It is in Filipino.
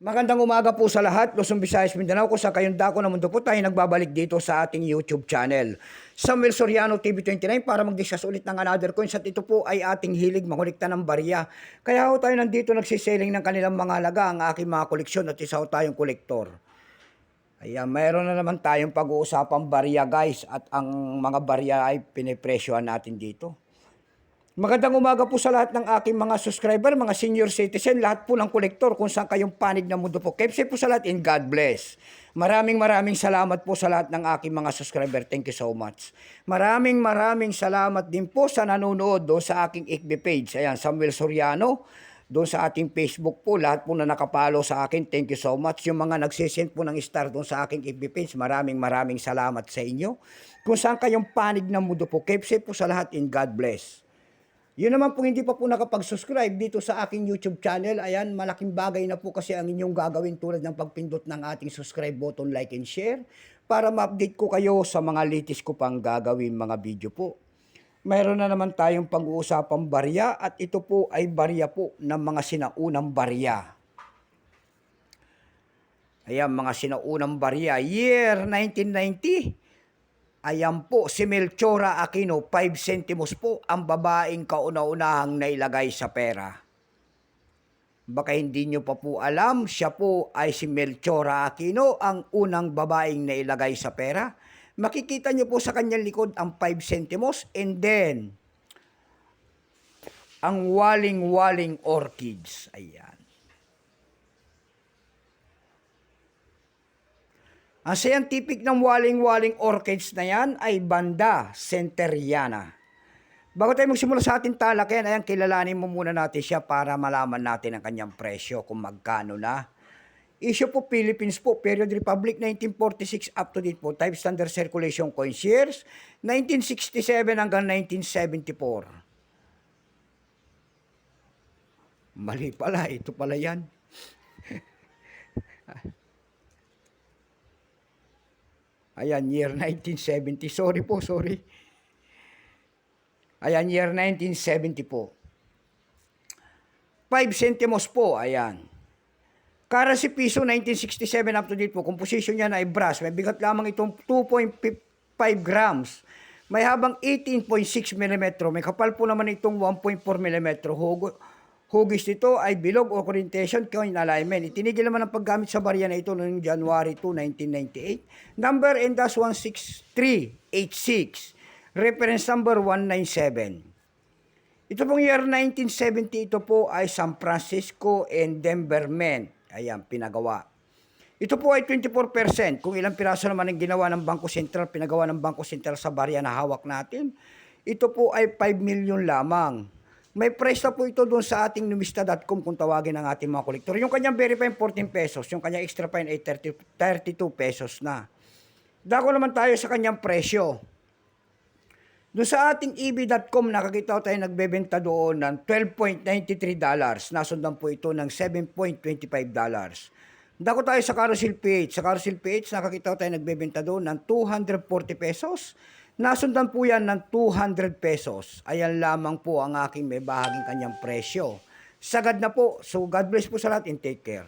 Magandang umaga po sa lahat, Luzon, Visayas, Mindanao, kung sa kayong dako na mundo po tayo nagbabalik dito sa ating YouTube channel. Samuel Soriano TV29 para mag-discuss ulit ng another coins at ito po ay ating hilig makulikta ng barya. Kaya ho tayo nandito nagsiselling ng kanilang mga halaga ang aking mga koleksyon at isa ho tayong kolektor. Ayan, mayroon na naman tayong pag-uusapang barya guys at ang mga barya ay pinipresyohan natin dito. Magandang umaga po sa lahat ng aking mga subscriber, mga senior citizen, lahat po ng kolektor kung saan kayong panig ng mundo po. Keep safe po sa lahat and God bless. Maraming salamat po sa lahat ng aking mga subscriber. Thank you so much. Maraming salamat din po sa nanonood do sa aking FB page. Ayan, Samuel Soriano. Doon sa ating Facebook po, lahat po na nakapalo sa akin, thank you so much. Yung mga nagsisend po ng star doon sa aking FB page, maraming salamat sa inyo. Kung saan kayong panig ng mundo po, keep safe po sa lahat and God bless. Yun naman po hindi pa po nakapag-subscribe dito sa aking YouTube channel. Ayan, malaking bagay na po kasi ang inyong gagawin tulad ng pagpindot ng ating subscribe button, like and share para ma-update ko kayo sa mga latest ko pang gagawin mga video po. Mayroon na naman tayong pag-uusapang barya at ito po ay barya po ng mga sinaunang barya. Ayan, mga sinaunang barya. Year 1990. Ayan po, si Melchora Aquino, 5 centimos po ang babaeng kauna-unahang nailagay sa pera. Baka hindi nyo pa po alam, siya po ay si Melchora Aquino, ang unang babaeng nailagay sa pera. Makikita nyo po sa kanyang likod ang 5 centimos and then ang waling-waling orchids. Ayan. Ang scientific ng waling-waling orchids na yan ay Vanda centeriana. Bago tayo magsimula sa ating talakayan, ayan, kilalanin mo muna natin siya para malaman natin ang kanyang presyo kung magkano na. Issue po Philippines po, Period Republic 1946 up to date po, type standard circulation coins years 1967 hanggang 1974. Mali pala, ito pala yan. Ayan, year 1970. Sorry po, sorry. Ayan, year 1970 po. 5 centimos po, ayan. Currency piso 1967 up to date po. Composition niya na ay brass. May bigat lamang itong 2.5 grams. May habang 18.6 mm. May kapal po naman itong 1.4 mm. Hugis nito ay bilog o orientation coin alignment. Itinigil naman ang paggamit sa barya na ito noong January 2, 1998. Number NDAS 16386. Reference number 197. Ito pong year 1970, ito po ay San Francisco and Denver Mint. Ayan, pinagawa. Ito po ay 24%. Kung ilang piraso naman ang ginawa ng Bangko Sentral, pinagawa ng Bangko Sentral sa barya na hawak natin, ito po ay 5 million lamang. May price na po ito doon sa ating numista.com kung tawagin ang ating mga kolektor. Yung kanyang verify 14 pesos, yung kanyang extra fine ay 32 pesos na. Dako naman tayo sa kanyang presyo. Doon sa ating eb.com, nakakita tayo nagbebenta doon ng $12.93. Nasundan po ito ng $7.25. Dako tayo sa Carousel PH. Sa Carousel PH, nakakita tayo nagbebenta doon ng 240 pesos. Nasundan po yan ng 200 pesos. Ayan lamang po ang aking may bahaging kanyang presyo. Sagad na po. So God bless po sa lahat and take care.